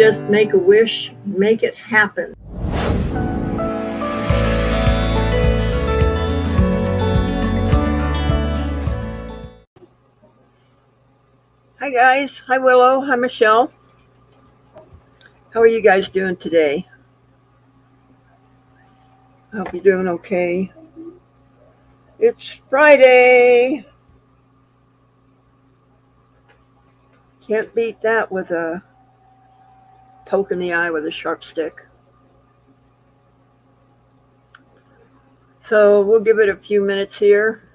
just make a wish, make it happen. Hi guys, hi Willow, hi Michelle. How are you guys doing today? I hope you're doing okay. It's Friday. Can't beat that with a poke in the eye with a sharp stick. So we'll give it a few minutes here.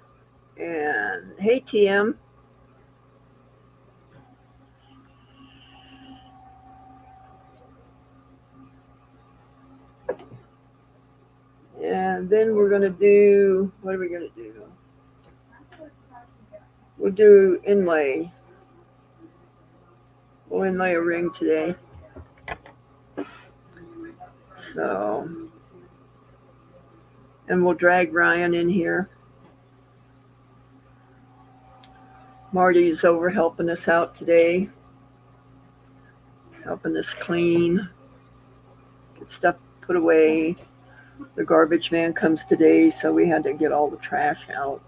And hey TM. And then we're going to do, what are we going to do? We'll do inlay. We'll inlay a ring today. So, and we'll drag Ryan in here. Marty's over helping us out today. Helping us clean. Get stuff put away. The garbage man comes today, so we had to get all the trash out.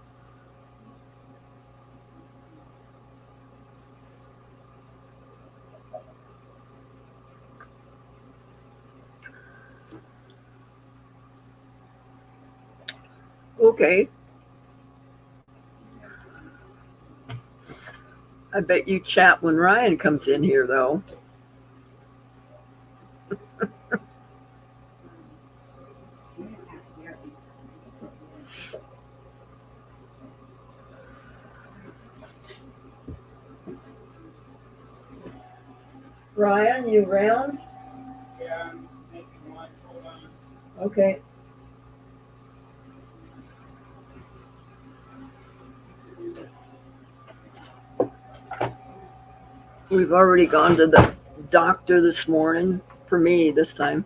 Okay. I bet you chat when Ryan comes in here, though. Ryan, you around? Yeah, I'm making lunch. Hold on. Okay. We've already gone to the doctor this morning, for me this time.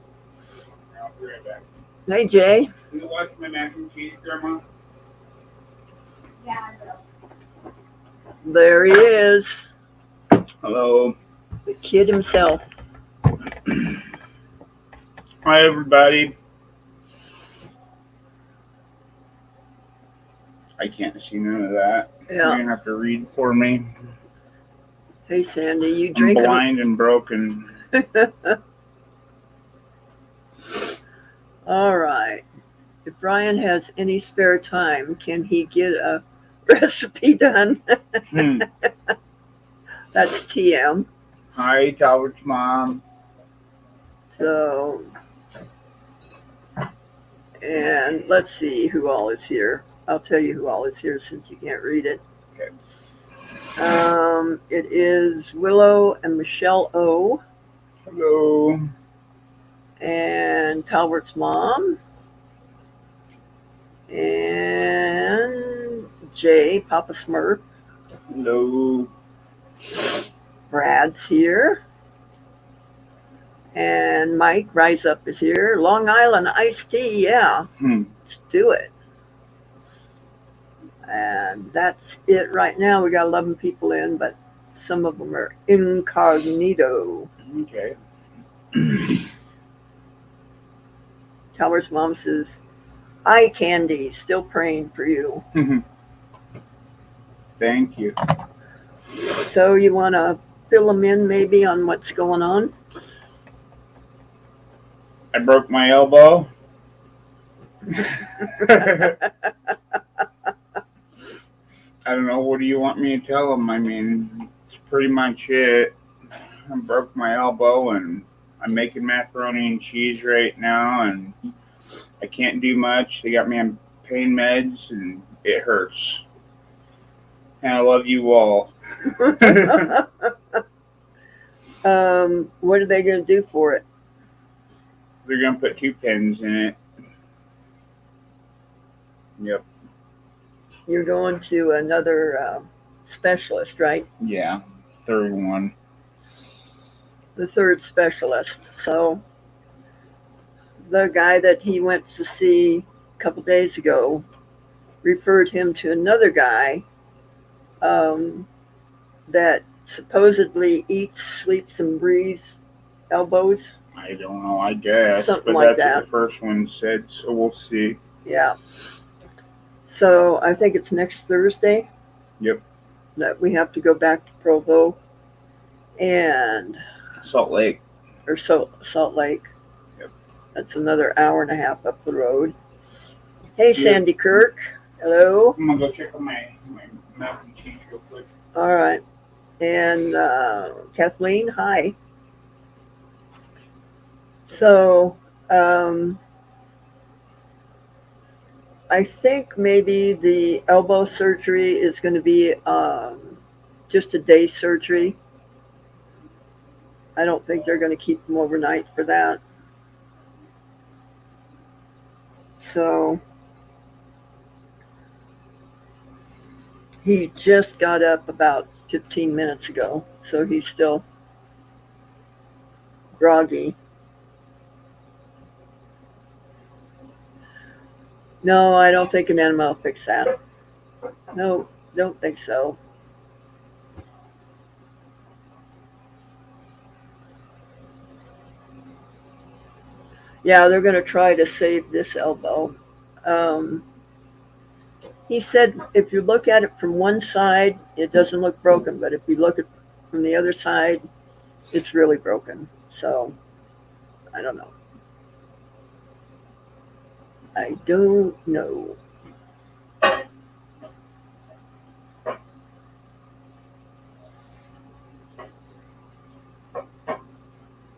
I'll be right back. Hey, Jay. Can you watch my mac and cheese, Grandma? Yeah, I will. There he is, Hello. the kid himself. Hi, everybody. I can't see none of that. Yeah. You're going to have to read for me. Hey, Sandy, you I'm drinking? blind and broken. All right. If Ryan has any spare time, can he get a recipe done? That's TM. Hi, Talbert's mom. So, and let's see who all is here. I'll tell you who all is here since you can't read it. Okay. It is Willow and Michelle O. Hello. And Talbert's mom. And Jay, Papa Smurf. Hello. Brad's here. And Mike Rise Up is here. Long Island iced tea, yeah. Let's do it. And that's it right now. We got 11 people in, but some of them are incognito. Okay. Talbert's mom says, eye candy, still praying for you. Thank you. So you want to fill them in maybe on what's going on? I broke my elbow. I don't know. What do you want me to tell them? I mean, it's pretty much it. I broke my elbow, and I'm making macaroni and cheese right now, and I can't do much. They got me on pain meds, and it hurts. And I love you all. What are they going to do for it? They're going to put 2 pins in it. Yep. You're going to another specialist, right? Yeah, 3rd one. The 3rd specialist. So the guy that he went to see a couple days ago referred him to another guy that supposedly eats, sleeps, and breathes elbows. I don't know, I guess. Something But like that's what that. the first one said, so we'll see. Yeah. So I think it's next Thursday. Yep. That we have to go back to Provo and Salt Lake. or Salt Lake. Yep. That's another hour and a half up the road. Hey, Yep. Sandy Kirk. Hello. I'm gonna go check on my mac and cheese real quick. All right. And Kathleen, hi. So I think maybe the elbow surgery is going to be just a day surgery. I don't think they're going to keep him overnight for that. So he just got up about 15 minutes ago, so he's still groggy. No, I don't think an enema will fix that. No, don't think so. Yeah, they're going to try to save this elbow. Um, he said if you look at it from one side, it doesn't look broken, but if you look at from the other side, it's really broken. So, I don't know. I don't know.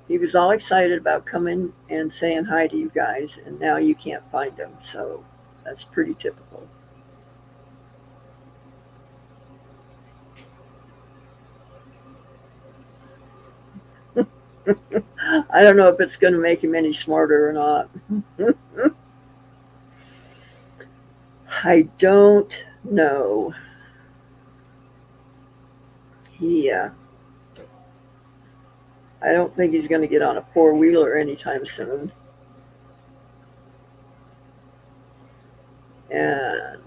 He was all excited about coming and saying hi to you guys, and now you can't find him. So, that's pretty typical. I don't know if it's going to make him any smarter or not. I don't know. I don't think he's going to get on a four-wheeler anytime soon. And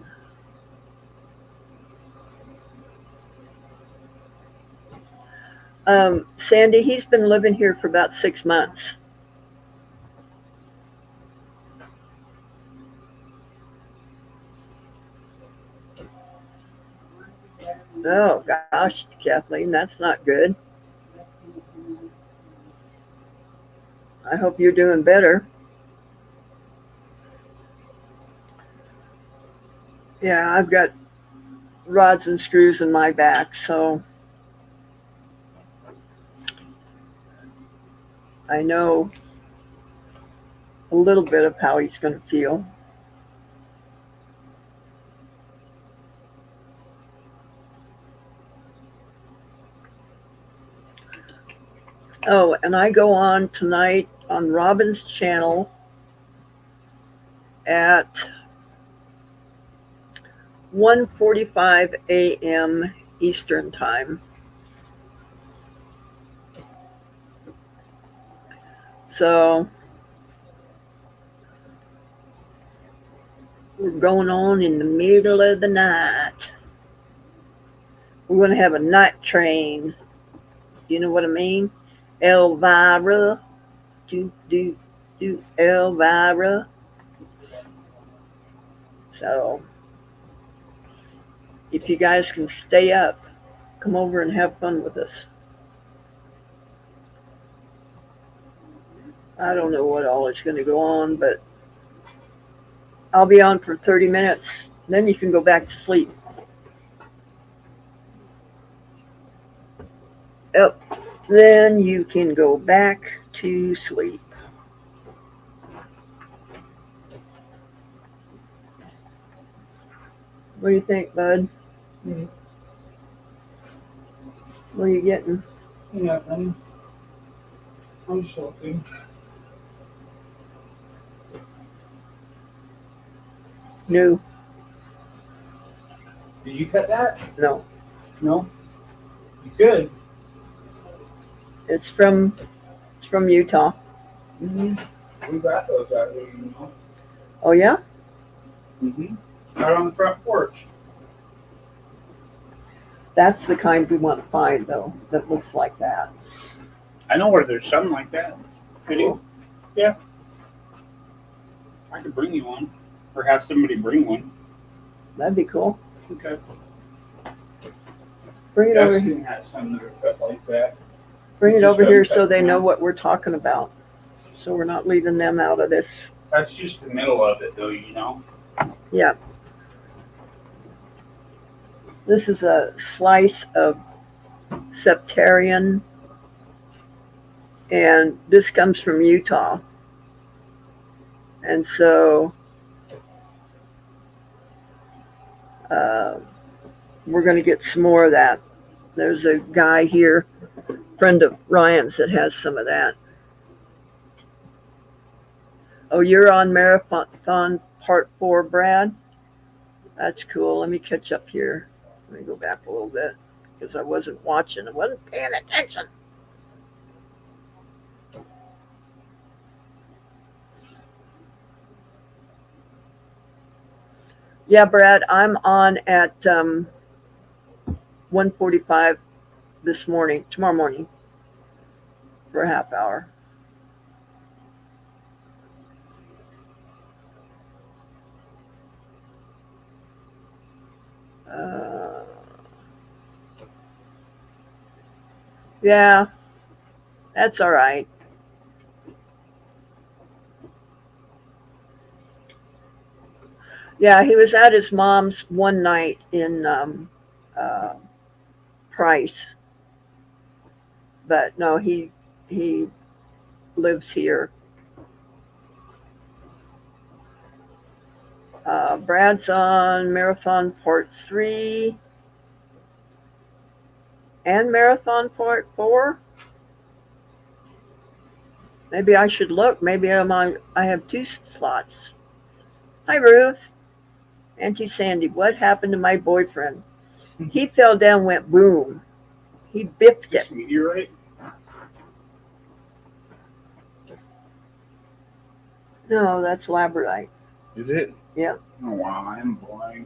Sandy, he's been living here for about 6 months. Oh gosh, Kathleen, that's not good. I hope you're doing better. Yeah, I've got rods and screws in my back, so I know a little bit of how he's going to feel. Oh, and I go on tonight on Robin's channel at 1:45 a.m. Eastern Time. So we're going on in the middle of the night. We're going to have a night train. You know what I mean? Elvira. Do, Elvira. So if you guys can stay up, come over and have fun with us. I don't know what all is going to go on, but I'll be on for 30 minutes. Then you can go back to sleep. Yep. Then you can go back to sleep. What do you think, bud? Mm-hmm. What are you getting? Nothing. I'm soaking. No. Did you cut that? No. No? You could. It's from Utah. Mm-hmm. We got those out here, you know. Oh yeah? Mm-hmm. Out on the front porch. That's the kind we want to find though, that looks like that. I know where there's something like that. Could you? Yeah. I could bring you one. Or have somebody bring one. That'd be cool. Okay. Bring it over here. Justin has some that are cut like that. Bring it Just over here so uncut they know one. what we're talking about. So we're not leaving them out of this. That's just the middle of it, though, you know. Yeah. This is a slice of septarian, and this comes from Utah. And so we're going to get some more of that. There's a guy here, friend of Ryan's, that has some of that. Oh, you're on Marathon Part 4, Brad? That's cool. Let me catch up here. Let me go back a little bit because I wasn't watching. I wasn't paying attention. Yeah, Brad, I'm on at 1:45 tomorrow morning, for a half hour. Yeah, that's all right. Yeah, he was at his mom's one night in uh, Price, but no, he lives here. Brad's on Marathon Part 3 and Marathon Part 4. Maybe I should look. Maybe I have 2 slots. Hi, Ruth. Auntie Sandy, what happened to my boyfriend? He fell down, went boom. He biffed it. Meteorite? No, that's labradorite. Is it? Yeah. Oh, wow, I'm blind.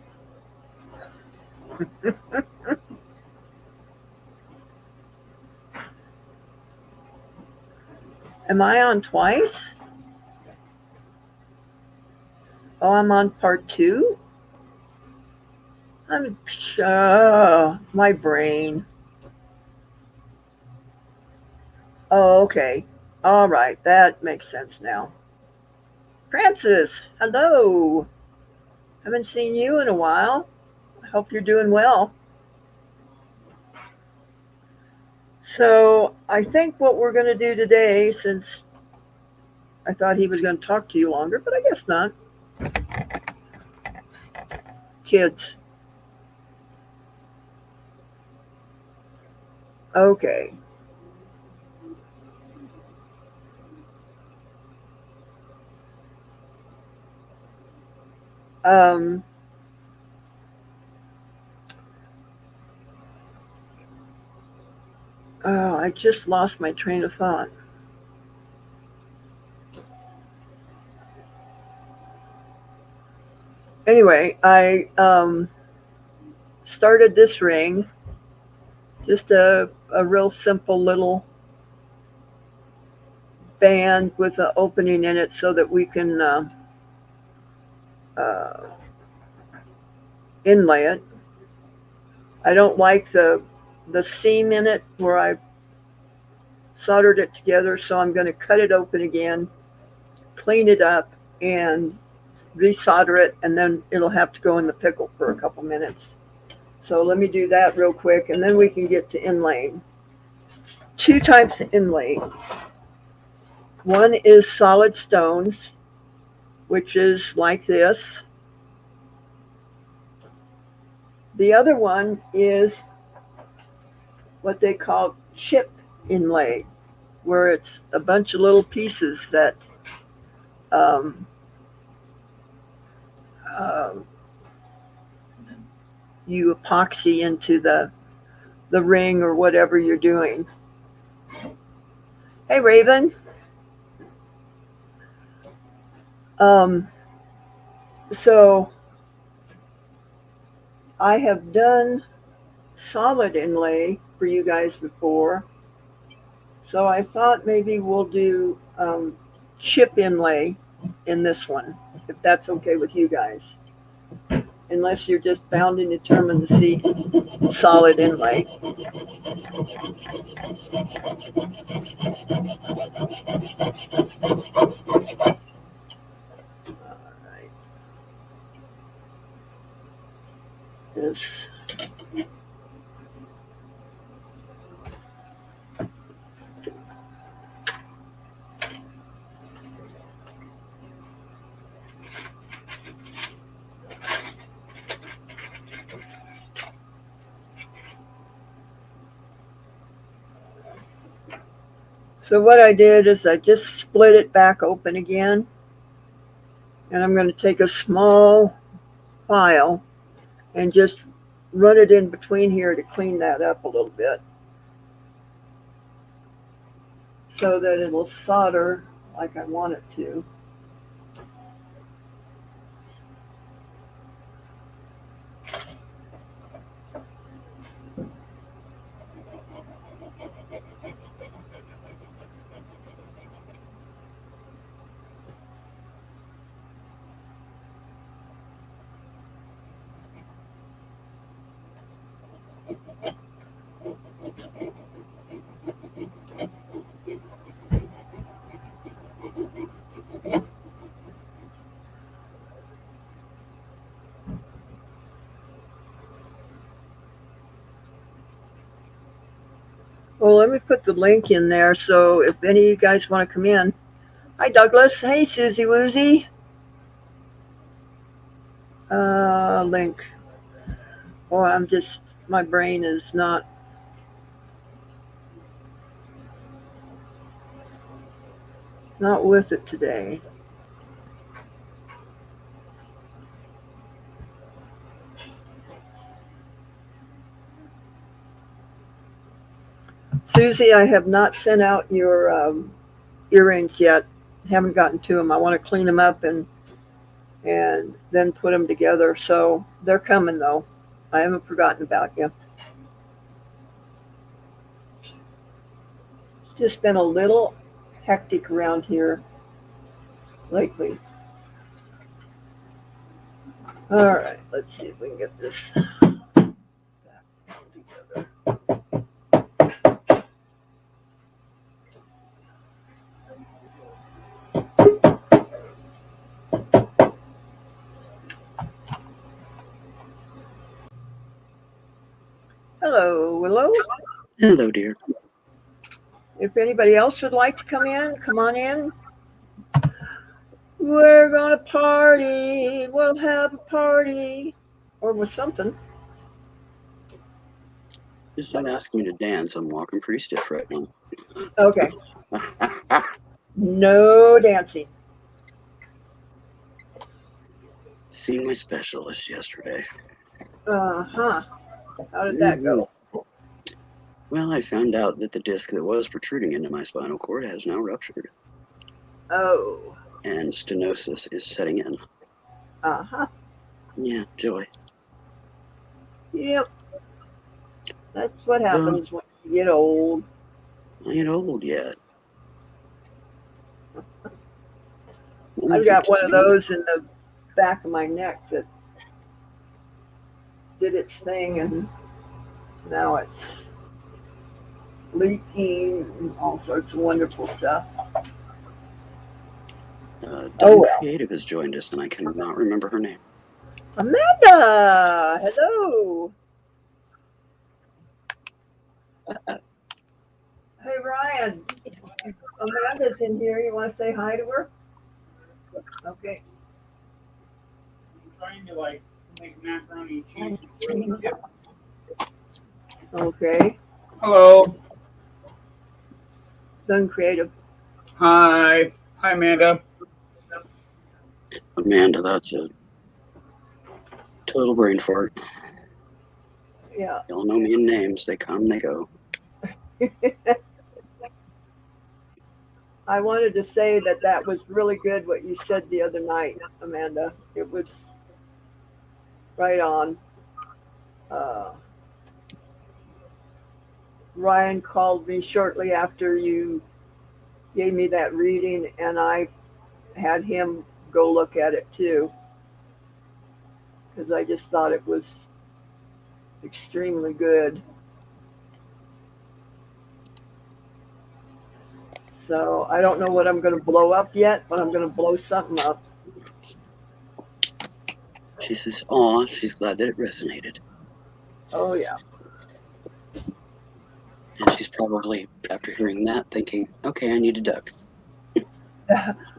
Am I on twice? Oh, I'm on Part 2? My brain. Oh, okay. All right, that makes sense now. Francis, hello. Haven't seen you in a while. I hope you're doing well. So I think what we're going to do today, since I thought he was going to talk to you longer, but I guess not. Kids. Okay. Um, oh, I just lost my train of thought. Anyway, I started this ring, just a real simple little band with an opening in it so that we can inlay it. I don't like the seam in it where I soldered it together, so I'm going to cut it open again, clean it up, and resolder it, and then it'll have to go in the pickle for a couple minutes. So let me do that real quick, and then we can get to inlaying. 2 types of inlay. One is solid stones, which is like this. The other one is what they call chip inlay, where it's a bunch of little pieces that um, uh, you epoxy into the ring or whatever you're doing. Hey, Raven. So I have done solid inlay for you guys before. So I thought maybe we'll do chip inlay in this one, if that's okay with you guys. Unless you're just bound and determined to see solid inlay. All right. This. So what I did is I just split it back open again, and I'm going to take a small file and just run it in between here to clean that up a little bit so that it'll solder like I want it to. Well, let me put the link in there so if any of you guys want to come in. Hi, Douglas. Hey, Susie Woozy. Link. Oh, my brain is not with it today. Susie, I have not sent out your earrings yet. Haven't gotten to them. I want to clean them up and then put them together. So they're coming though. I haven't forgotten about you. It's just been a little hectic around here lately. All right, let's see if we can get this back together. Hello, Willow. Hello, dear. If anybody else would like to come in, come on in. We're gonna party. We'll have a party. Or with something. Just don't ask me to dance. I'm walking pretty stiff right now. Okay. No dancing. Seen my specialist yesterday. Uh-huh. How did that go? Well, I found out that the disc that was protruding into my spinal cord has now ruptured. Oh. And stenosis is setting in. Uh-huh. Yeah, joy. Yep. That's what happens when you get old. I ain't old yet. I've got one of those in the back of my neck that did its thing, and now it's leaking and all sorts of wonderful stuff. Creative has joined us, and I cannot remember her name. Amanda! Hello! Hey, Ryan. Amanda's in here. You want to say hi to her? Okay. I'm trying to make macaroni and cheese. Okay. Hello. Done creative. Hi. Hi, Amanda. Amanda, that's a total brain fart. Yeah. Y'all know me in names. They come, they go. I wanted to say that was really good what you said the other night, Amanda. It was right on. Ryan called me shortly after you gave me that reading, and I had him go look at it too, because I just thought it was extremely good. So I don't know what I'm going to blow up yet, but I'm going to blow something up. She says, "Aw, she's glad that it resonated." Oh yeah. And she's probably, after hearing that, thinking, "Okay, I need a duck."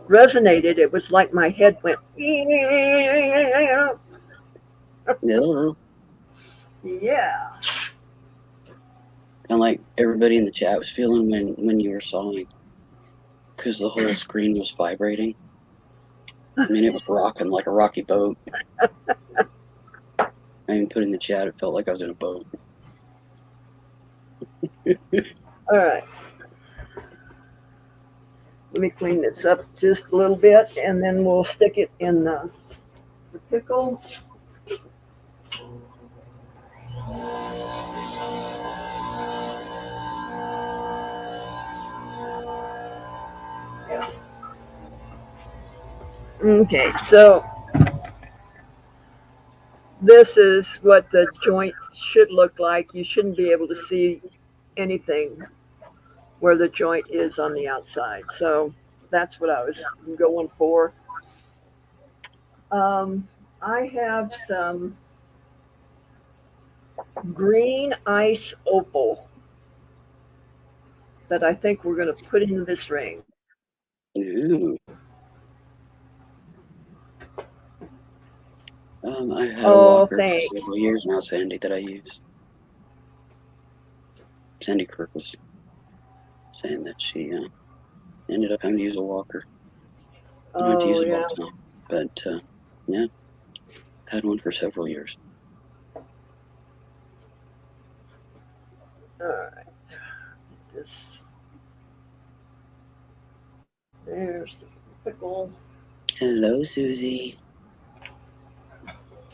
Resonated. It was like my head went. No. Yeah. Kind of like everybody in the chat was feeling when you were sawing, because the whole screen was vibrating. I mean, it was rocking like a rocky boat. I even put in the chat, it felt like I was in a boat. All right. Let me clean this up just a little bit, and then we'll stick it in the pickle. Yeah. Okay, so this is what the joint should look like. You shouldn't be able to see anything where the joint is on the outside. So that's what I was going for. I have some green ice opal that I think we're going to put into this ring. Ooh. I've had a Oh, walker thanks. for several years now, Sandy, that I use. Sandy Kirk was saying that she ended up having to use a walker. I don't have to use Oh, it all yeah. the time. But, yeah, had one for several years. All right. This. There's the pickle. Hello, Susie.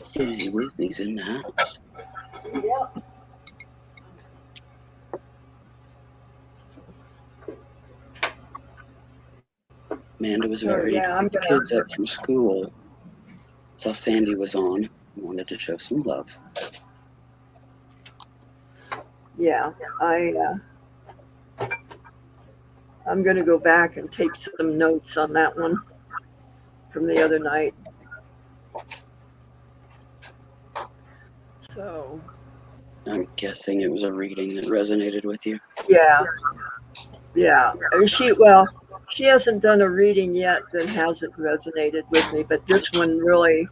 Susie Weekly's in the house. Yep. Amanda was about So, ready to yeah, I'm pick the going kids up from school. Saw Sandy was on. Wanted to show some love. yeah, I'm going to go back and take some notes on that one from the other night. So, I'm guessing it was a reading that resonated with you. yeah, yeah. She hasn't done a reading yet that hasn't resonated with me, but this one really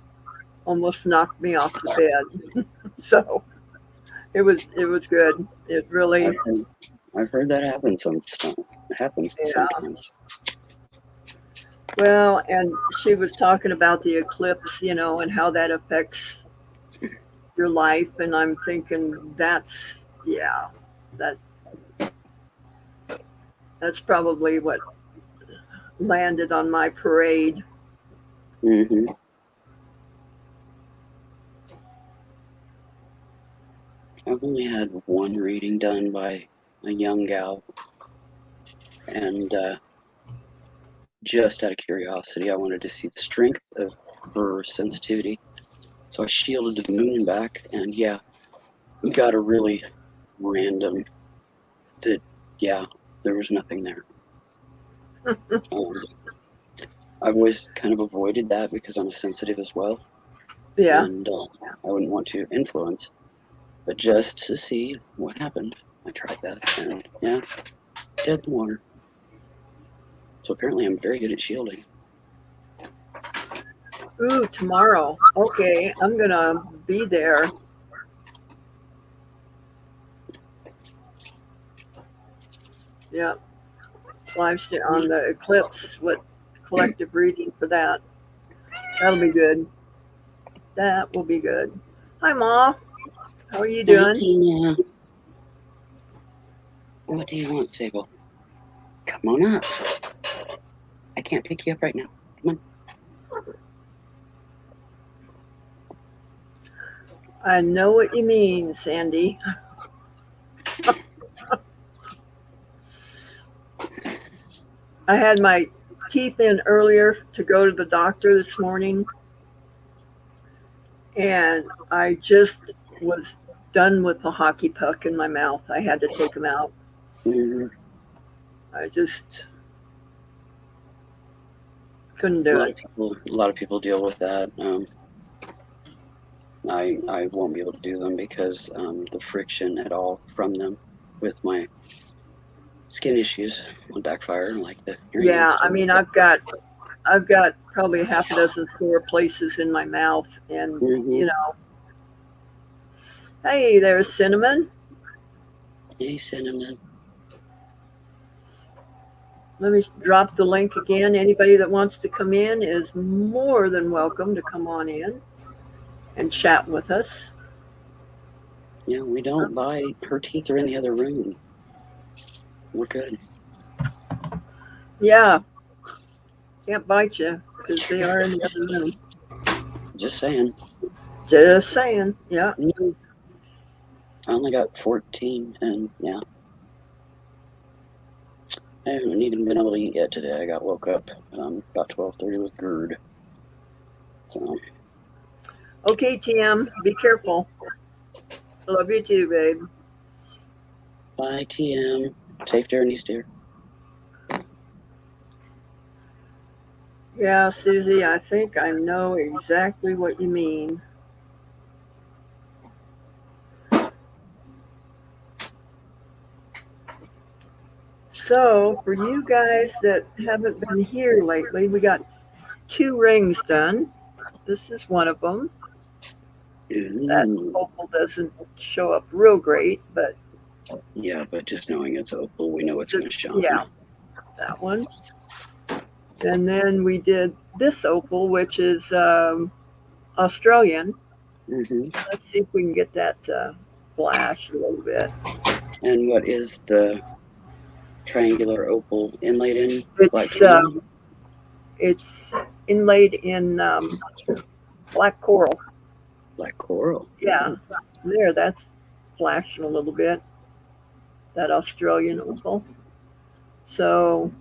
almost knocked me off the bed. So it was good. It really, I've heard that happen happens yeah. sometimes. Well, and she was talking about the eclipse, and how that affects your life, and I'm thinking yeah, that that's probably what landed on my parade. Mm-hmm. I've only had one reading done by a young gal, and just out of curiosity, I wanted to see the strength of her sensitivity. So I shielded to the moon and back, and yeah, got a really random that, yeah, there was nothing there. Um, I've always kind of avoided that because I'm sensitive as well, Yeah. and I wouldn't want to influence. But just to see what happened, I tried that, and yeah, dead in the water. So apparently I'm very good at shielding. Ooh, tomorrow. Okay, I'm gonna be there. Yeah, live stream on the eclipse. What collective reading for that? That'll be good. That will be good. Hi, Ma. How are you Hi, doing? Tina. What do you want, Sable? Come on up. I can't pick you up right now. Come on. I know what you mean, Sandy. I had my teeth in earlier to go to the doctor this morning, and I just was done with the hockey puck in my mouth. I had to take them out. Mhm. I just couldn't A do lot it. of people deal with that. I won't be able to do them because the friction at all from them with my skin issues will backfire, like the hearing Yeah, aids I do. mean, I've got probably half a dozen sore places in my mouth, and Mm-hmm. hey, there's Cinnamon. Hey, cinnamon. Let me drop the link again. Anybody that wants to come in is more than welcome to come on in and chat with us. Yeah, we don't bite. Her teeth are in the other room. We're good. Yeah, can't bite you because they are in the other room. Just saying. Just saying. Yeah. I only got 14, and yeah. I haven't even been able to eat yet today. I got woke up about 12:30 with GERD. So, Okay, TM, be careful. Love you too, babe. bye, TM. Safe journeys, dear. Yeah, Susie, I think I know exactly what you mean. So, for you guys that haven't been here lately, we got 2 rings done. This is one of them. That Ooh. opal doesn't show up real great, but Yeah, but just knowing it's opal, we know it's going to shine. yeah, that one. And then we did this opal, which is Australian. Mm-hmm. Let's see if we can get that flash a little bit. And what is the triangular opal inlaid in black It's tourmaline? it's inlaid in black coral. Black coral. Yeah, there, that's flashing a little bit. That Australian opal. So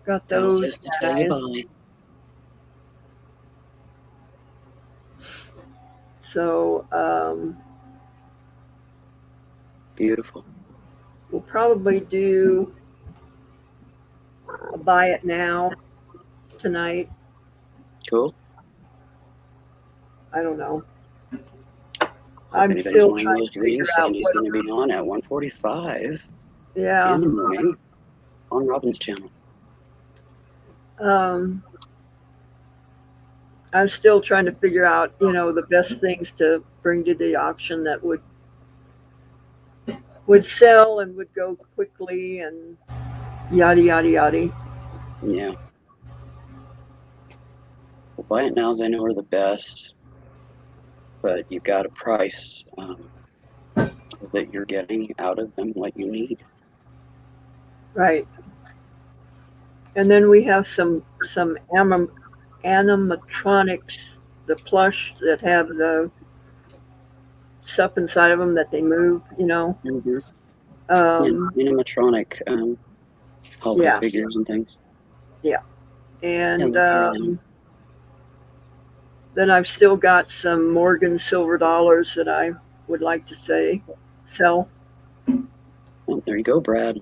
got Pal those says to tell you guys. bye. So Beautiful. we'll probably do a buy it now tonight. Cool. I don't know. If I'm anybody's still wanting trying those to figure readings, out Sandy's what. going to be on at 1:45 Yeah. in the morning on Robin's channel. I'm still trying to figure out, the best things to bring to the auction that would sell and would go quickly and yada yada yada. Yeah. Well, buy it nows I know are the best, but you've got a price that you're getting out of them what you need. Right. And then we have some animatronics, the plush that have the stuff inside of them that they move. Mm-hmm. Um, Animatronic hollow yeah, figures and things. and Hello, Caroline. then I've still got some Morgan silver dollars that I would like to sell. Oh, there you go, Brad.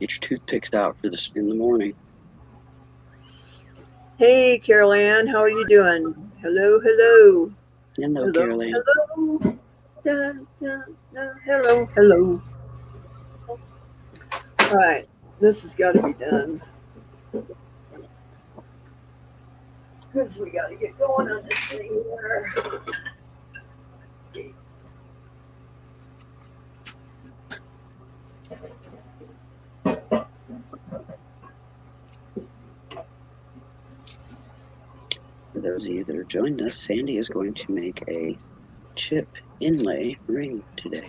Get your toothpicks out for this in the morning. Hey, Carol Ann, how are you doing? Hello, hello. Hello, Hello, Caroline. hello. Dun, dun, dun. Hello, hello. All right, this has got to be done. Because we got to get going on this thing here. For those of you that are joining us, Sandy is going to make a chip inlay ring today.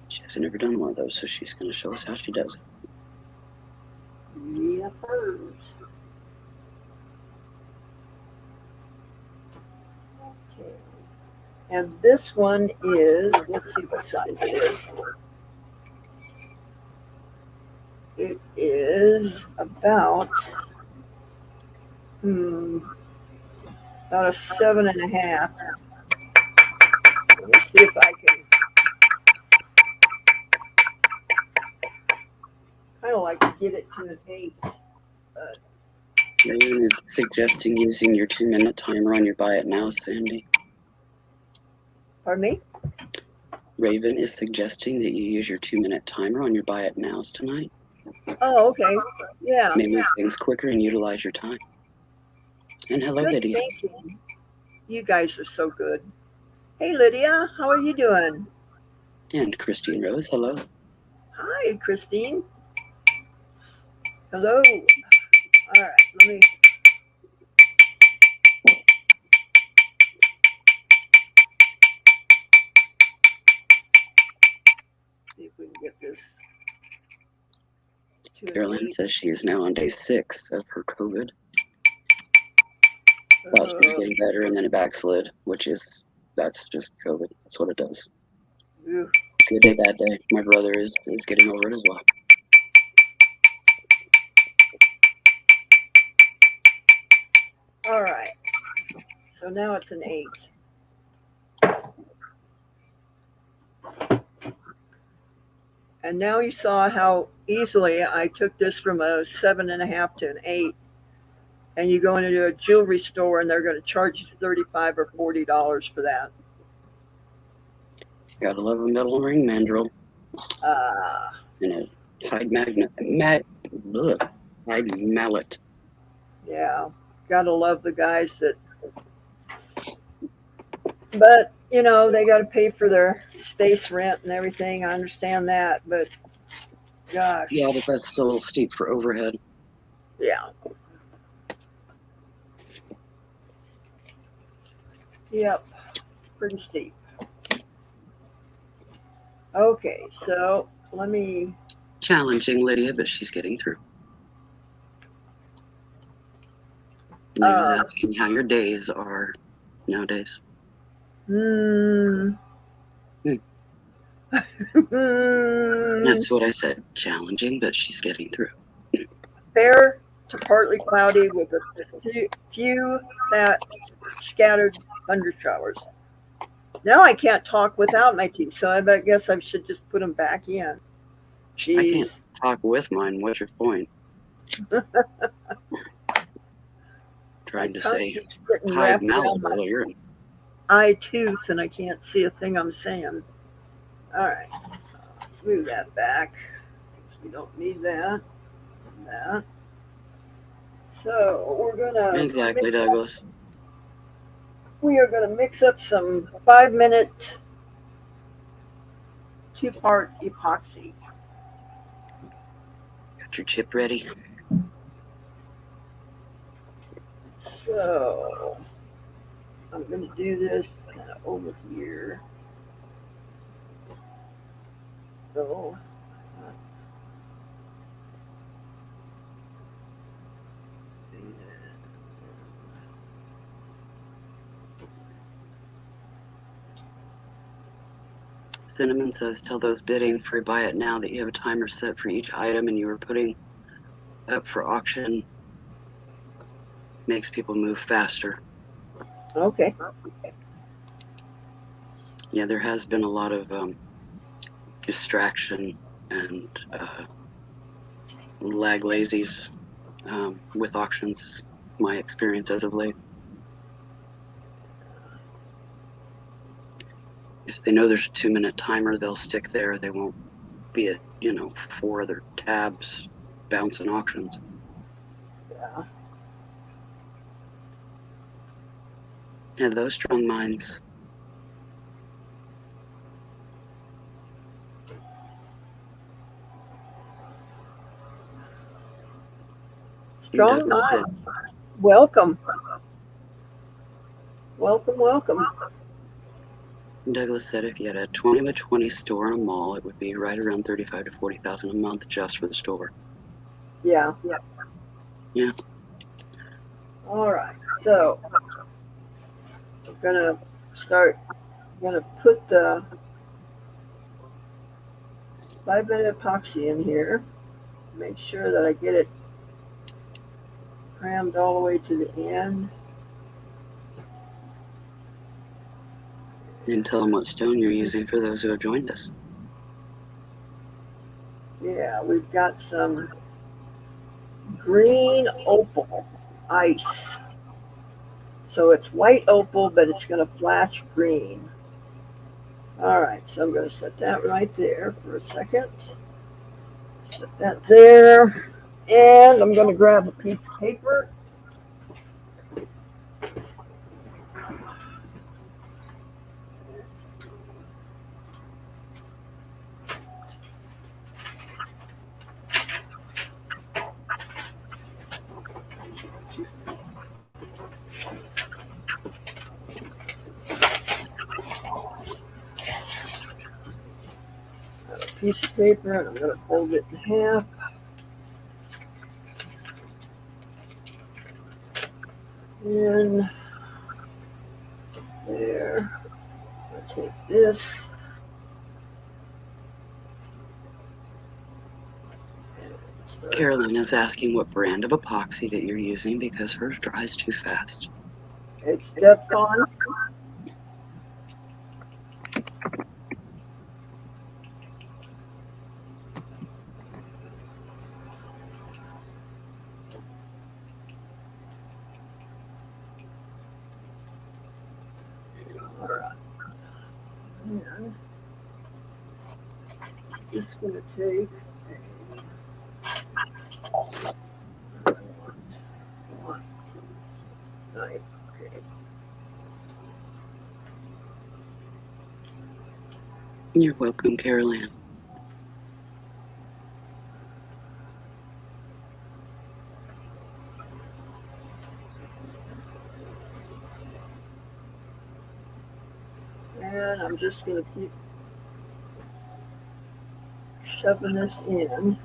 She hasn't ever done one of those, so she's going to show us how she does it. Yippers. Okay. And this one is, let's see what size it is. It is about about a 7.5. Let me see if I can kind of like to get it to an 8. Raven is suggesting using your 2-minute timer on your buy it now, Sandy. Pardon me? Raven is suggesting that you use your 2-minute timer on your buy it nows tonight. Oh, okay. Yeah. May move things quicker and utilize your time. And hello, Good Lydia. thinking. You guys are so good. Hey, Lydia, how are you doing? And Christine Rose, hello. Hi, Christine. Hello. All right, let me. See if we can get this to an Carolyn 8. says she is now on day 6 of her COVID. Thought she was getting better and then it backslid, that's just COVID. That's what it does. Ooh. Good day, bad day. My brother is getting over it as well. All right. So now it's an 8. And now you saw how easily I took this from a 7.5 to an 8. And you go into a jewelry store and they're going to charge you $35 or $40 for that. Gotta love a metal ring mandrel and a hide mallet. Yeah, gotta love the guys that. But you know they got to pay for their space rent and everything. I understand that, but gosh. Yeah, but that's still a little steep for overhead. Yeah. Yep. Pretty steep. Okay, so let me. Challenging, Lydia, but she's getting through. Lydia's asking how your days are nowadays. That's what I said. Challenging, but she's getting through. Fair to partly cloudy with a few that scattered thundershowers. Now I can't talk without my teeth, so I guess I should just put them back in. Jeez. I can't talk with mine. What's your point? Trying to say hide mallet earlier. Eye tooth, and I can't see a thing I'm saying. All right, let's move that back. We don't need that. That. So we're gonna Exactly, Douglas. We are gonna mix up some 5-minute 2-part epoxy. Got your chip ready? So I'm gonna do this kind of over here. So Cinnamon says, tell those bidding for buy it now that you have a timer set for each item and you are putting up for auction. Makes people move faster. okay. Yeah, there has been a lot of distraction and lag lazies with auctions, my experience as of late. If they know there's a 2-minute timer, they'll stick there. They won't be at 4 other tabs bouncing auctions. Yeah. And those strong minds. Strong mind. Welcome. Welcome. Douglas said if you had a 20 by 20 store in a mall, it would be right around $35,000 to $40,000 a month just for the store. Yeah. All right. So we're gonna start. I'm gonna put the 5-minute epoxy in here. make sure that I get it crammed all the way to the end. And tell them what stone you're using for those who have joined us. Yeah, we've got some green opal ice. So it's white opal, but it's going to flash green. All right, so I'm going to set that right there for a second. Set that there. And I'm going to grab a piece of paper. Piece of paper, and I'm going to fold it in half. And there. I'll take this. Carolyn is asking what brand of epoxy that you're using because hers dries too fast. It's Defcon. All right. And this is going to take one knife. Okay. You're welcome, Carolyn. And I'm just going to keep shoving this in.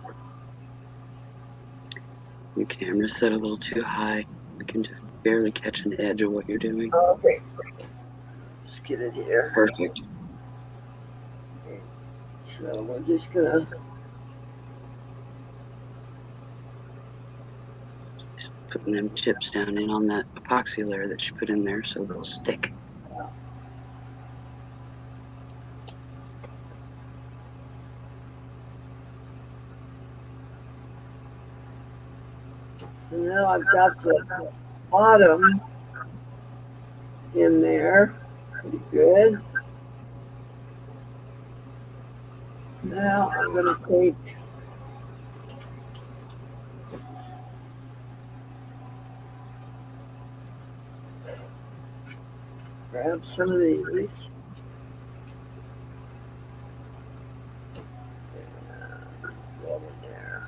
The camera's set a little too high. I can just barely catch an edge of what you're doing. Okay. Let's get it here. Perfect. Okay. So we're just going to Just putting them chips down in on that epoxy layer that you put in there so they'll stick. and now I've got the bottom in there. Pretty good. Now I'm going to take grab some of these. Go in there.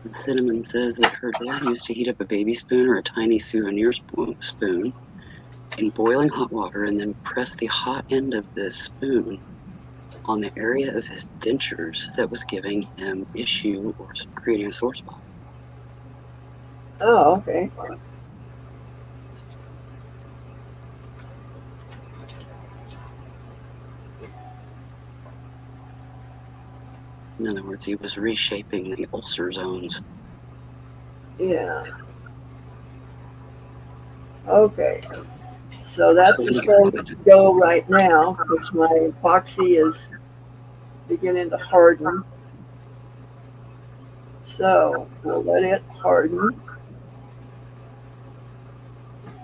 Cinnamon says that her dad used to heat up a baby spoon or a tiny souvenir spoon in boiling hot water and then press the hot end of the spoon on the area of his dentures that was giving him issue or creating a sore spot. Oh, okay. In other words, he was reshaping the ulcer zones. Yeah. Okay. So that's the way to go right now because my epoxy is beginning to harden. So we'll let it harden.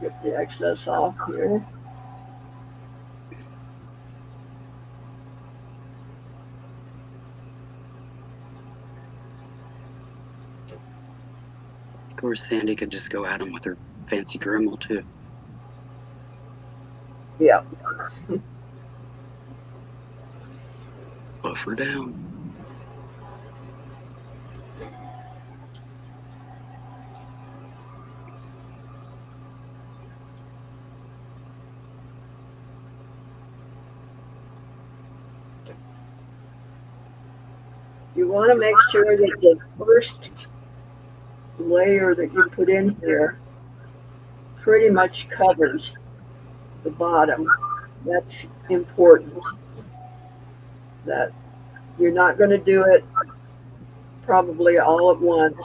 Get the excess off here. Of course, Sandy could just go at him with her fancy Dremel too. Yeah. Buffer down. You want to make sure that the first layer that you put in here pretty much covers the bottom. That's important. That you're not going to do it probably all at once.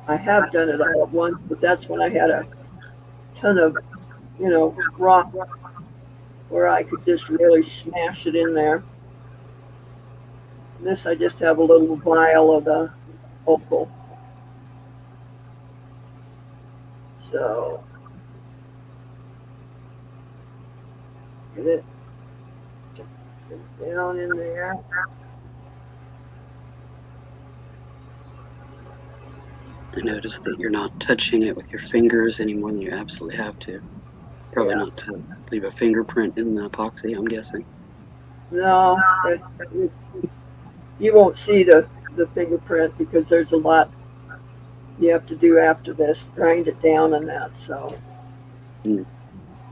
I have done it all at once, but that's when I had a ton of, rock where I could just really smash it in there. This I just have a little vial of the opal. So get it down in there. I noticed that you're not touching it with your fingers any more than you absolutely have to. Probably Yeah. not to leave a fingerprint in the epoxy, I'm guessing. No, you won't see the fingerprint because there's a lot you have to do after this, grind it down and that, so.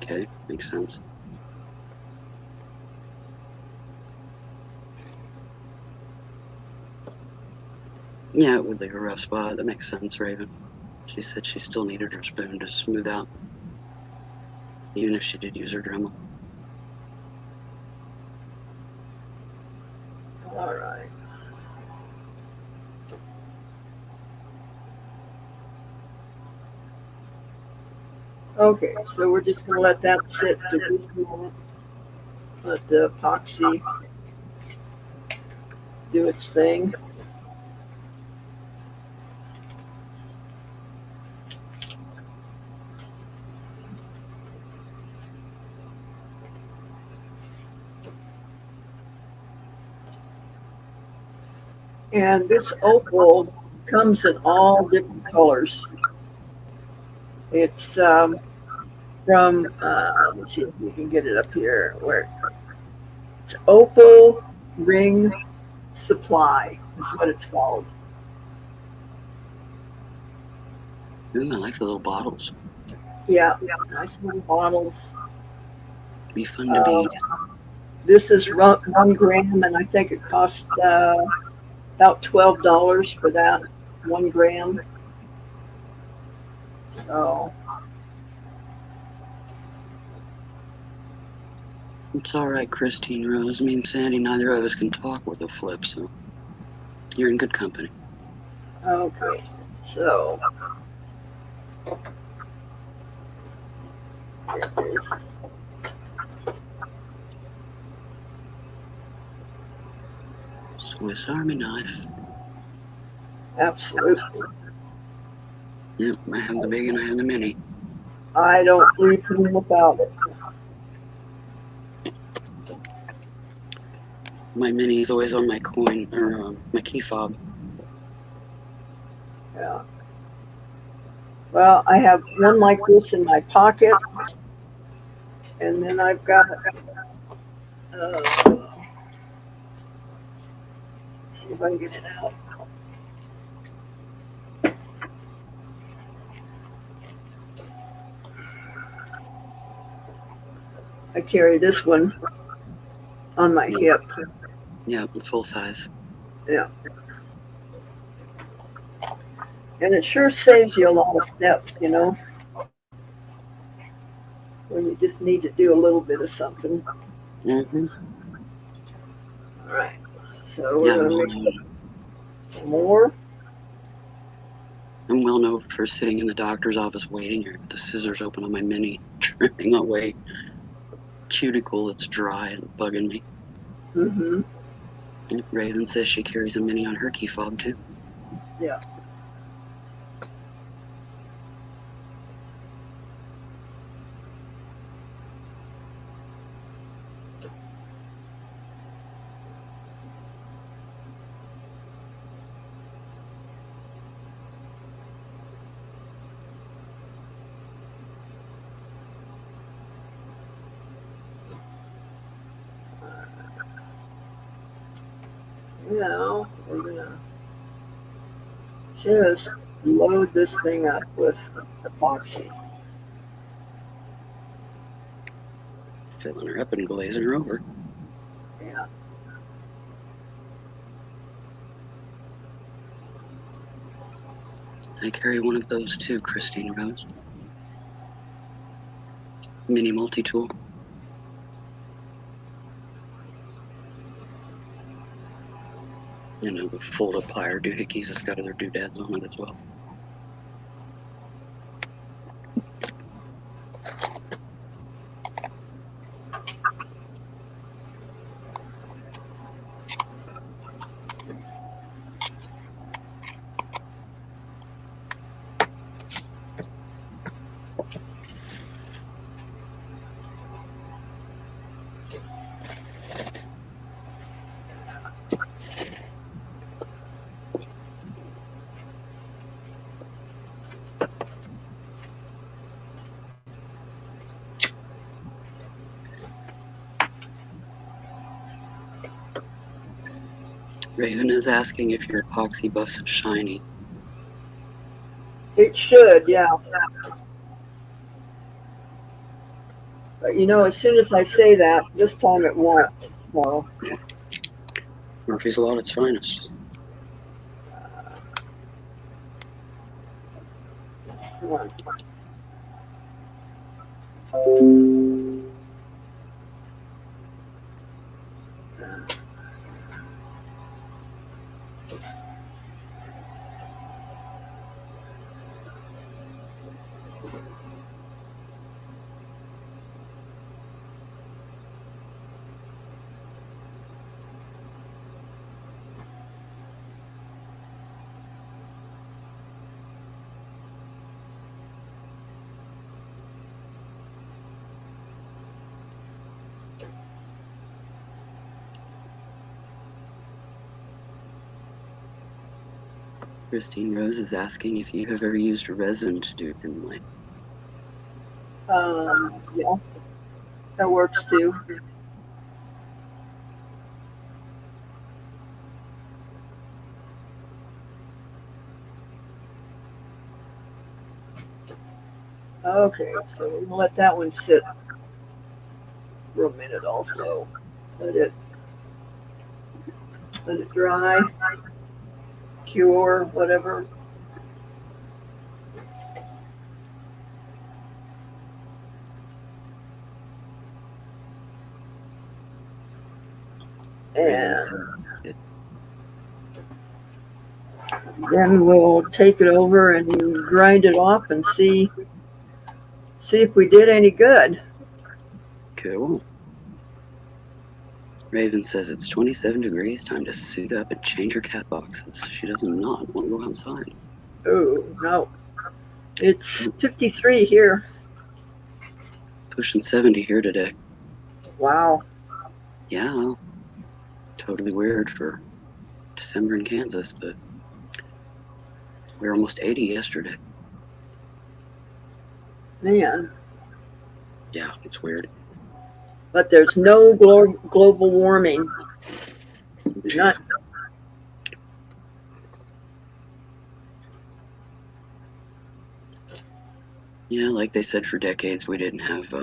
Okay, makes sense. Yeah, it would leave a rough spot. That makes sense, Raven. She said she still needed her spoon to smooth out, even if she did use her Dremel. All right. Okay, so we're just gonna let that sit for just a moment. Let the epoxy do its thing. And this opal comes in all different colors. It's from, let's see if we can get it up here, where it's Opal Ring Supply is what it's called. Ooh, I like the little bottles. Yeah, nice little bottles. It'd be fun to bead. This is 1 gram, and I think it cost about $12 for that 1 gram. So It's all right, Christine Rose. Me and Sandy, neither of us can talk with a flip, so you're in good company. okay, so here it is. Swiss Army knife. Absolutely. Yep, I have the big and I have the mini. I don't leave home without it. My mini is always on my coin or my key fob. Yeah. Well, I have one like this in my pocket, and then I've got, see if I can get it out. I carry this one on my hip. Yeah, full size. Yeah. And it sure saves you a lot of steps, when you just need to do a little bit of something. Mm-hmm. All right. So we're Yeah, going to mix some more. I'm well known for sitting in the doctor's office waiting here with the scissors open on my mini, trimming away cuticle that's dry and bugging me. Mm-hmm. Raven says she carries a mini on her key fob too. Yeah. Now we're going to just load this thing up with epoxy. Filling her up and glazing her over. Yeah. I carry one of those too, Christine Rose. Mini multi-tool. You know, the fold-up plier doohickeys has got other doodads on it as well. Raven is asking if your epoxy buff's shiny. It should, yeah. But you know, as soon as I say that, this time it won't. So, Murphy's Law at its finest. come on. Christine Rose is asking if you have ever used resin to do inlay. Yeah, that works too. Okay, so we'll let that one sit for a minute also. Let it dry, cure, whatever. And then we'll take it over and grind it off and see if we did any good. Cool. Raven says it's 27 degrees, time to suit up and change her cat boxes. She does not want to go outside. Oh, no. It's 53 here. Pushing 70 here today. Wow. Yeah. Totally weird for December in Kansas, but we were almost 80 yesterday. Man. Yeah, it's weird. But there's no global warming. Not. Yeah, like they said for decades, we didn't have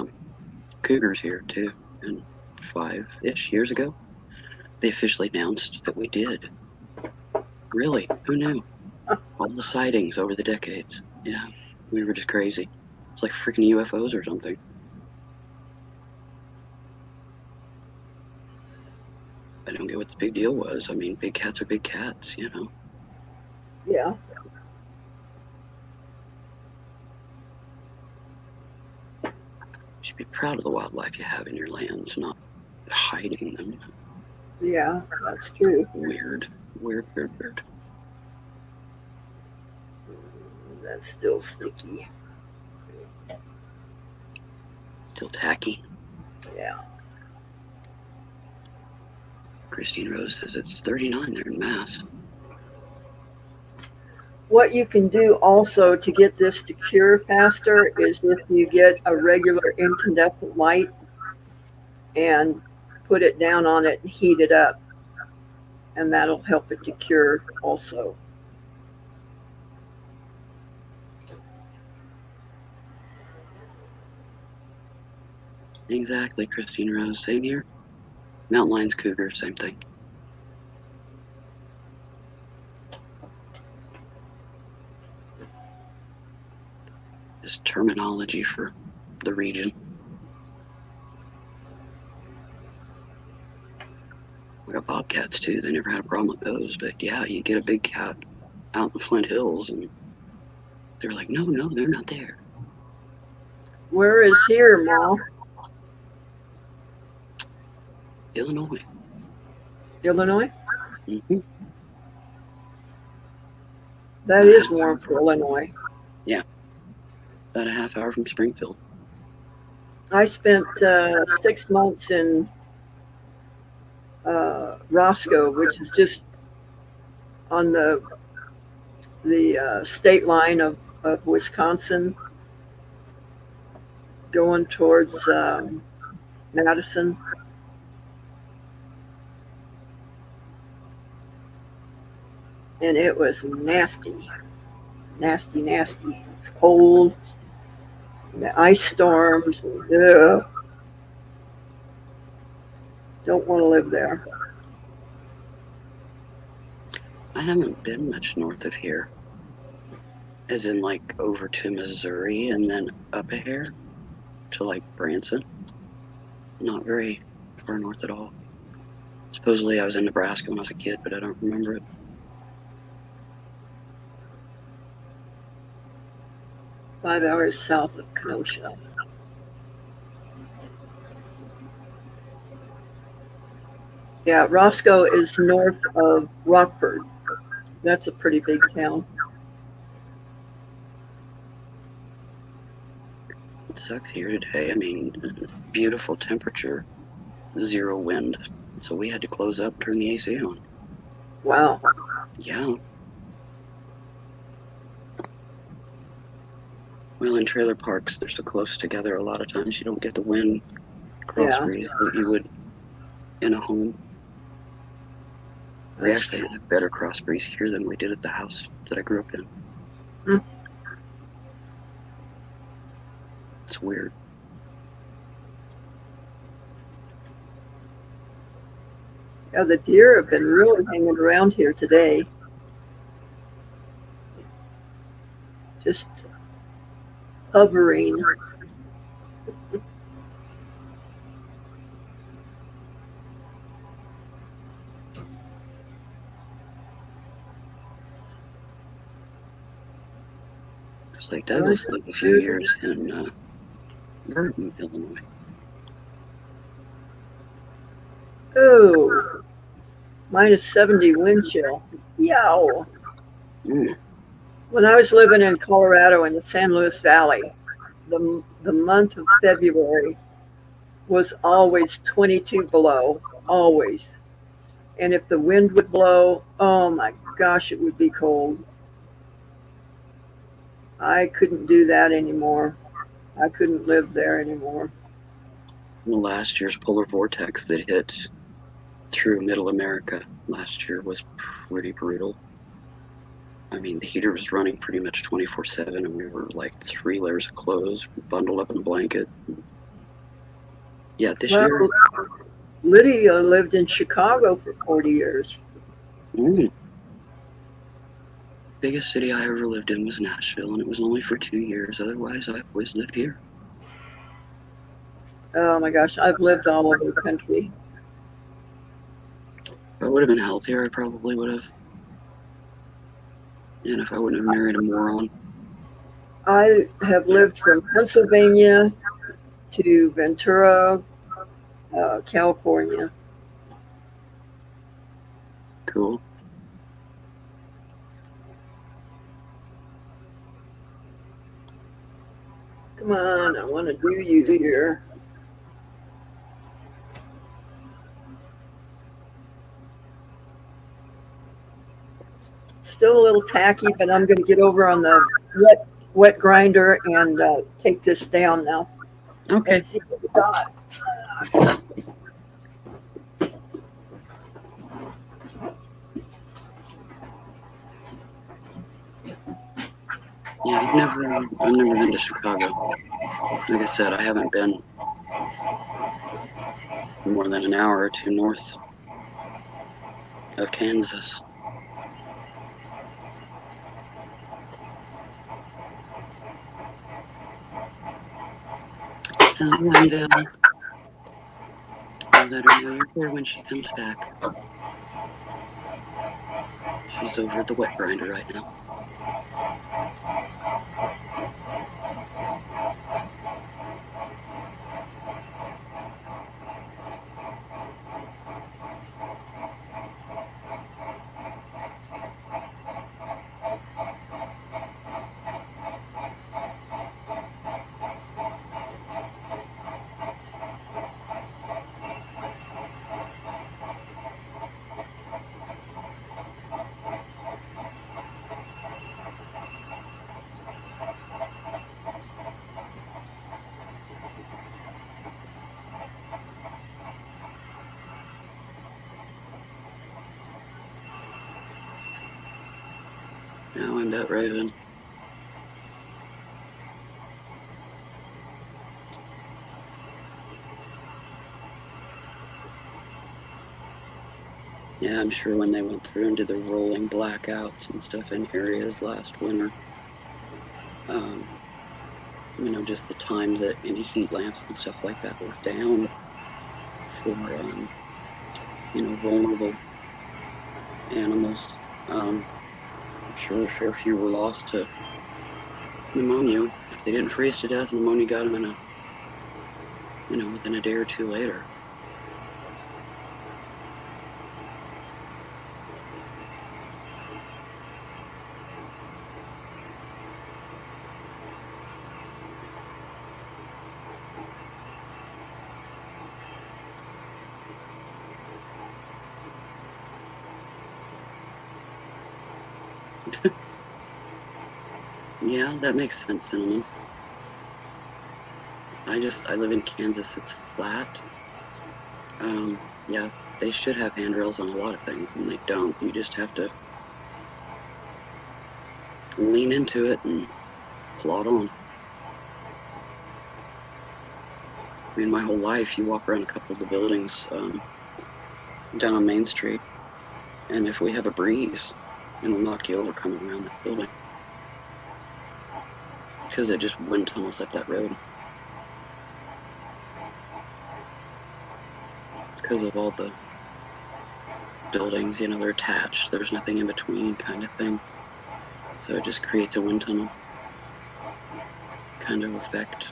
cougars here, too. And 5-ish years ago, they officially announced that we did. Really? Who knew? All the sightings over the decades. Yeah, we were just crazy. It's like freaking UFOs or something. I don't get what the big deal was. I mean, big cats are big cats, you know. Yeah. You should be proud of the wildlife you have in your lands, not hiding them. Yeah, that's true. Weird. That's still sticky. Still tacky. Yeah. Christine Rose says it's 39 there in Mass. What you can do also to get this to cure faster is if you get a regular incandescent light and put it down on it and heat it up. And that'll help it to cure also. Exactly, Christine Rose. Same here. Mountain lions, cougar, same thing. just terminology for the region. We got bobcats too. They never had a problem with those. But yeah, you get a big cat out in the Flint Hills, and they're like, no, they're not there. Where is here, Ma? Illinois. Illinois? Mm-hmm. That is warm for Illinois. Yeah. About a half hour from Springfield. I spent 6 months in Roscoe, which is just on the state line of Wisconsin, going towards Madison. And it was nasty. Nasty. It's cold. The ice storms. Ugh. Don't want to live there. I haven't been much north of here. As in, like, over to Missouri and then up a hair to, like, Branson. Not very far north at all. Supposedly I was in Nebraska when I was a kid, but I don't remember it. Five hours south of Kenosha. Yeah, Roscoe is north of Rockford. That's a pretty big town. It sucks here today. I mean, beautiful temperature, 0 wind. So we had to close up, turn the AC on. Wow. Yeah. Well, in trailer parks, they're so close together, a lot of times you don't get the wind cross breeze that you would in a home. We actually had better cross breeze here than we did at the house that I grew up in. Hmm. It's weird. Yeah, the deer have been really hanging around here today. Just hovering. It's like Douglas lived a few years in Burton, Illinois. Oh, minus 70 wind chill. Yow. Mm. When I was living in Colorado in the San Luis Valley, the month of February was always 22 below, always. And if the wind would blow, oh my gosh, it would be cold. I couldn't do that anymore. I couldn't live there anymore. Last year's polar vortex that hit through middle America last year was pretty brutal. I mean, the heater was running pretty much 24/7, and we were like 3 layers of clothes, bundled up in a blanket. Yeah, this year. Lydia lived in Chicago for 40 years. Biggest city I ever lived in was Nashville, and it was only for 2 years. Otherwise, I've always lived here. Oh my gosh, I've lived all over the country. If I would have been healthier, I probably would have. And if I wouldn't have married a moron. I have lived from Pennsylvania to Ventura, California. Cool. Come on, I want to do you here. Still a little tacky, but I'm going to get over on the wet grinder and take this down now. Okay. And see what we got. Yeah, I've never been to Chicago. Like I said, I haven't been more than an hour or 2 north of Kansas. And I'll let her know you're here when she comes back. She's over at the wet grinder right now. Now I'm that Raven. Yeah, I'm sure when they went through and did the rolling blackouts and stuff in areas last winter, just the times that any heat lamps and stuff like that was down for, vulnerable animals. I'm sure a fair few were lost to pneumonia. If they didn't freeze to death, pneumonia got them within a day or two later. Yeah, that makes sense, Cinnamon. I live in Kansas, it's flat. Yeah, they should have handrails on a lot of things, and they don't. You just have to lean into it and plod on. I mean, my whole life, you walk around a couple of the buildings down on Main Street, and if we have a breeze, it'll knock you over coming around that building. Because it just wind tunnels up that road. It's because of all the buildings, they're attached. There's nothing in between kind of thing. So it just creates a wind tunnel kind of effect.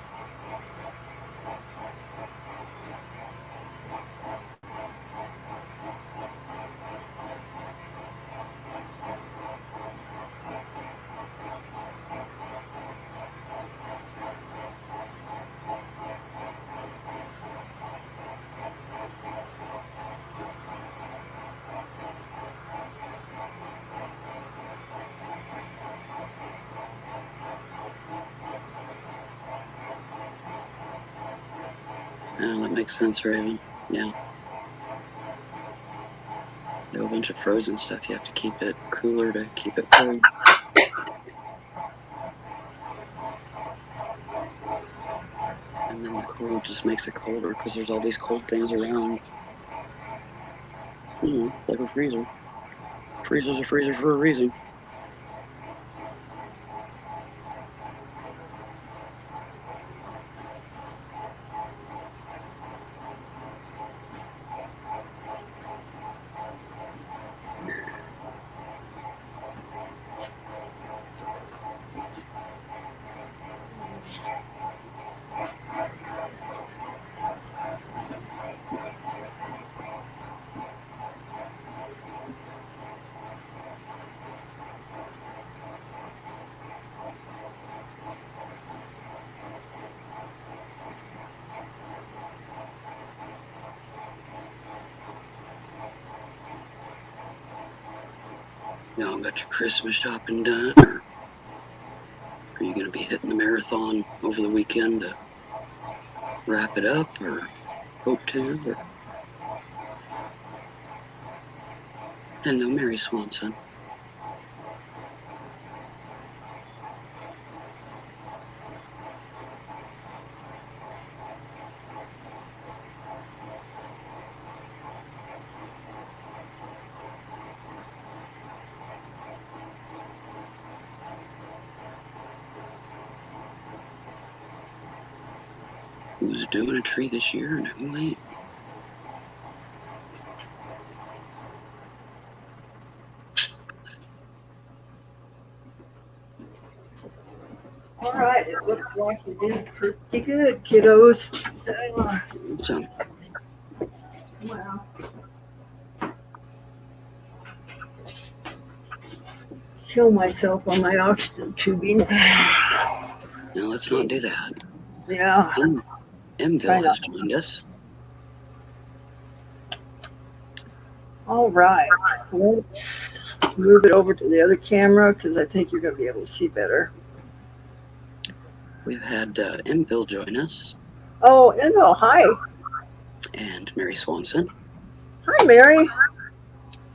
Yeah, that makes sense, Raven. Yeah. You have a bunch of frozen stuff. You have to keep it cooler to keep it cold. And then the cold just makes it colder because there's all these cold things around. Like a freezer. Freezer's a freezer for a reason. Y'all got your Christmas shopping done, or are you going to be hitting the marathon over the weekend to wrap it up, or hope to? Or... And no Mary Swanson. Who's doing a tree this year and who ain't? All right, it looks like you did pretty good, kiddos. So, Wow. Kill myself on my oxygen tubing. now let's not do that. Yeah. Mville has joined us. All right. Let's move it over to the other camera because I think you're going to be able to see better. We've had Mville join us. Oh, Enno, hi. And Mary Swanson. Hi, Mary.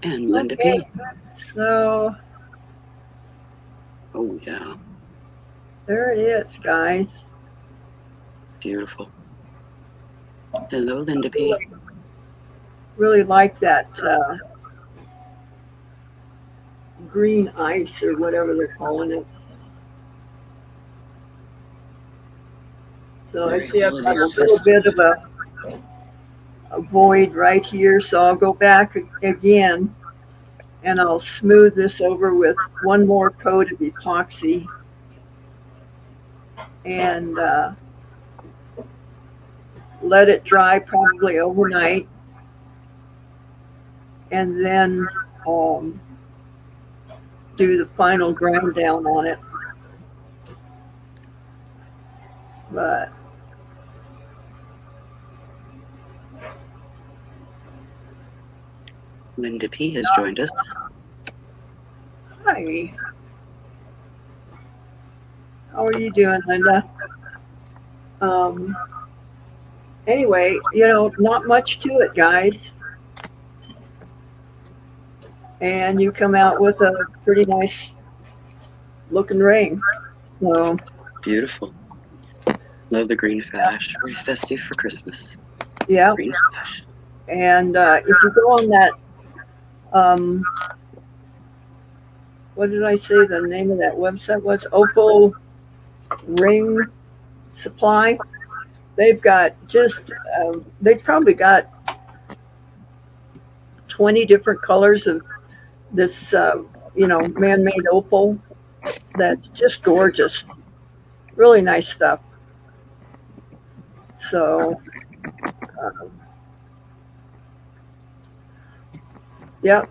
And Linda Okay. P. So, Oh, yeah. there it is, guys. Beautiful. Hello, Linda P. Really like that green ice or whatever they're calling it. So I see I've got a little bit of a void right here, so I'll go back again and I'll smooth this over with one more coat of epoxy and let it dry probably overnight, and then do the final grind down on it. But Linda P. has joined us. hi. How are you doing, Linda? Anyway, not much to it, guys. And you come out with a pretty nice looking ring. So, Beautiful. Love the green fash. Very festive for Christmas. yeah. Green fash. And if you go on that, what did I say the name of that website was? Opal Ring Supply. They've got they've probably got 20 different colors of this, man-made opal. That's just gorgeous. Really nice stuff. So, yeah.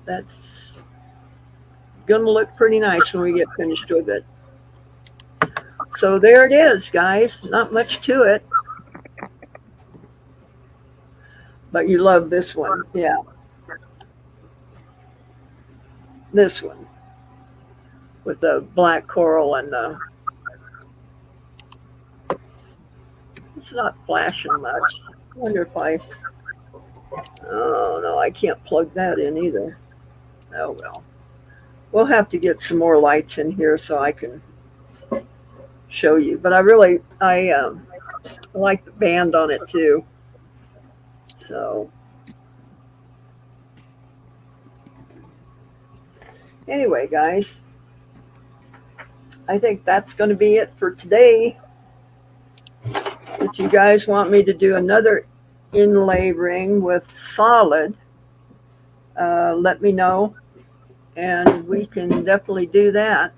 That's gonna look pretty nice when we get finished with it. So there it is, guys. Not much to it. But you love this one, yeah. This one. With the black coral and the... It's not flashing much. I wonder if oh no, I can't plug that in either. Oh well. We'll have to get some more lights in here so I can show you. But I like the band on it too. So anyway, guys, I think that's going to be it for today. If you guys want me to do another inlay ring with solid, let me know, and we can definitely do that.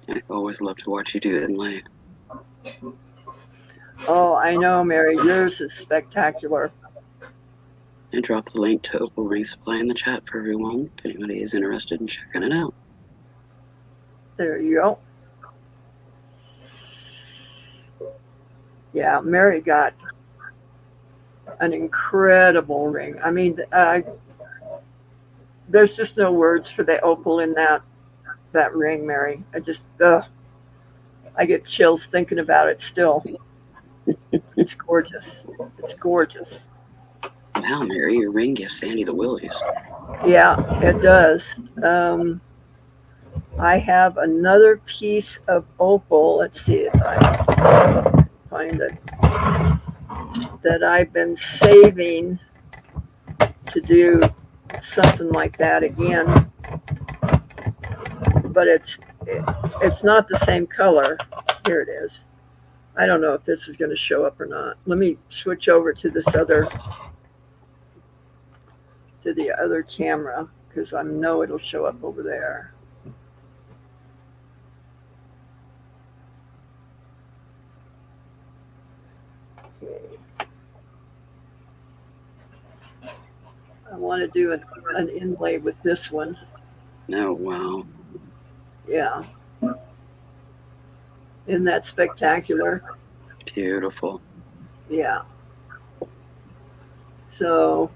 I always love to watch you do inlay. Oh, I know, Mary. Yours is spectacular. And drop the link to Opal Ring Supply in the chat for everyone if anybody is interested in checking it out. There you go. Yeah, Mary got an incredible ring. I mean, there's just no words for the opal in that ring, Mary. I get chills thinking about it still. It's gorgeous. It's gorgeous. Wow, Mary, your ring gives Sandy the willies. Yeah, it does. I have another piece of opal. Let's see if I find it. That I've been saving to do something like that again. But it's it's not the same color. Here it is. I don't know if this is going to show up or not. Let me switch over to the other camera because I know it'll show up over there. Okay. I want to do an inlay with this one. Oh, wow. Yeah. Isn't that spectacular? Beautiful. Yeah. So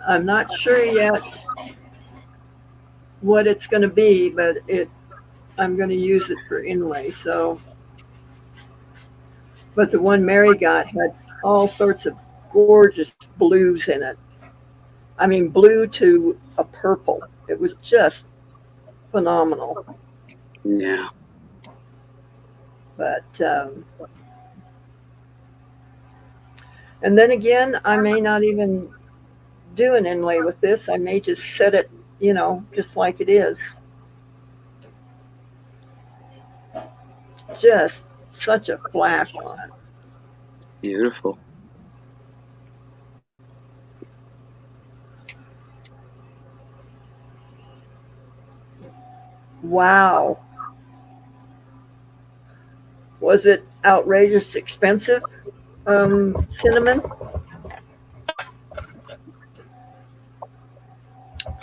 I'm not sure yet what it's going to be, but I'm going to use it for inlay. So, but the one Mary got had all sorts of gorgeous blues in it. I mean, blue to a purple. It was just phenomenal. Yeah. But and then again, I may not even do an inlay with this. I may just set it, just like it is. Just such a flash on it. Beautiful. Wow. Was it outrageous expensive, cinnamon?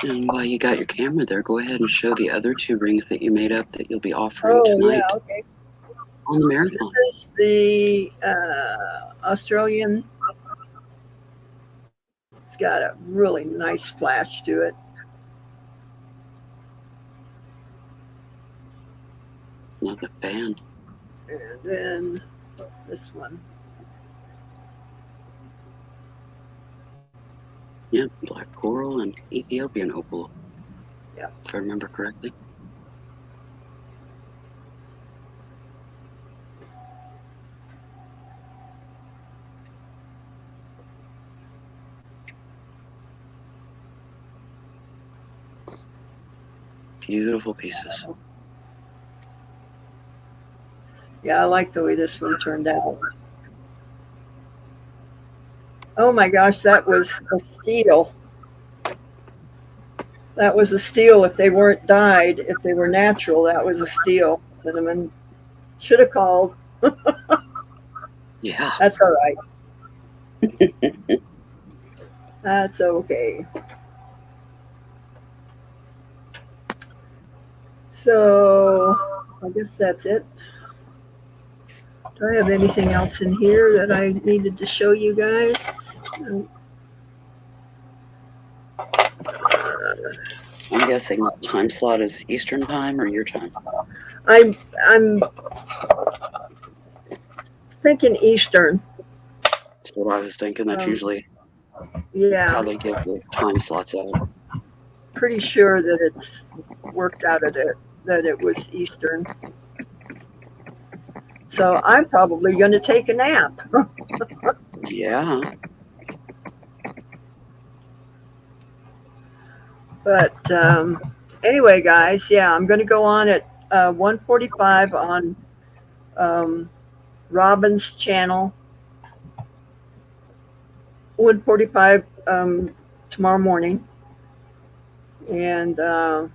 And while you got your camera there, go ahead and show the other 2 rings that you made up that you'll be offering Oh, tonight yeah, okay. on the This marathon. is the Australian. It's got a really nice flash to it. Another fan. And then this one. Yep, black coral and Ethiopian opal. Yeah. If I remember correctly. Beautiful pieces. Yeah, I like the way this one turned out. Oh my gosh, that was a steal. That was a steal if they weren't dyed. If they were natural, that was a steal. Cinnamon should have called. Yeah. That's all right. That's okay. So I guess that's it. Do I have anything else in here that I needed to show you guys? I'm guessing the time slot is Eastern time or your time? I'm thinking Eastern. That's what I was thinking. That's usually Yeah, how they give the time slots out. pretty sure that it's worked out of it, that it was Eastern. So I'm probably going to take a nap. Yeah. But anyway, guys, yeah, I'm going to go on at 1:45 on Robin's channel. 1:45 tomorrow morning. And oh,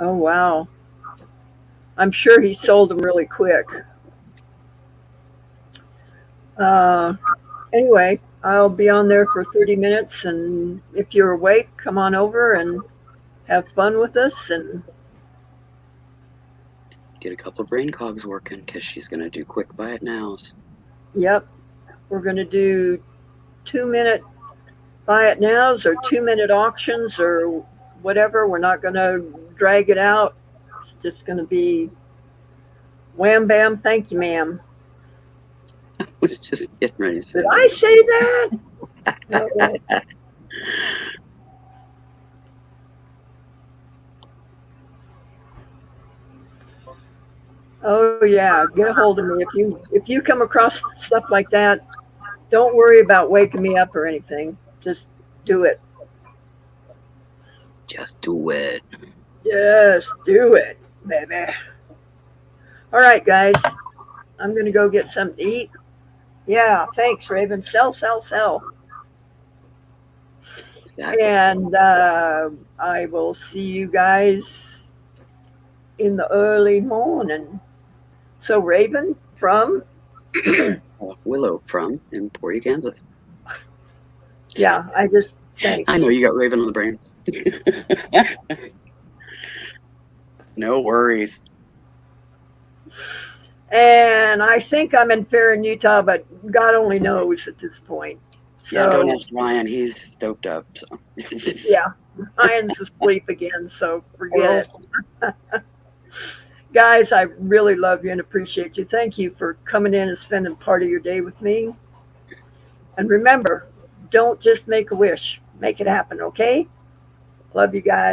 wow. I'm sure he sold them really quick. Anyway, I'll be on there for 30 minutes, and if you're awake, come on over and have fun with us. And Get a couple of brain cogs working because she's going to do quick buy it nows. yep, we're going to do 2-minute buy it nows or 2-minute auctions or whatever. We're not going to drag it out. It's just going to be wham bam, thank you, ma'am. I was just getting ready to say Did I say that? Oh yeah, get a hold of me if you come across stuff like that. Don't worry about waking me up or anything. Just do it. Just do it. Just do it, baby. All right, guys. I'm going to go get something to eat. Yeah, thanks, Raven. Sell, sell, sell. Exactly. And I will see you guys in the early morning. So, Raven from, Willow from Emporia, Kansas. yeah, I just thanks. I know you got Raven on the brain. No worries. And I think I'm in Farron, Utah, but God only knows at this point. Yeah, don't So, ask Ryan. He's stoked up. So. yeah, Ryan's asleep again, so forget Well, it. Guys, I really love you and appreciate you. Thank you for coming in and spending part of your day with me. And remember, don't just make a wish, make it happen, okay? Love you guys.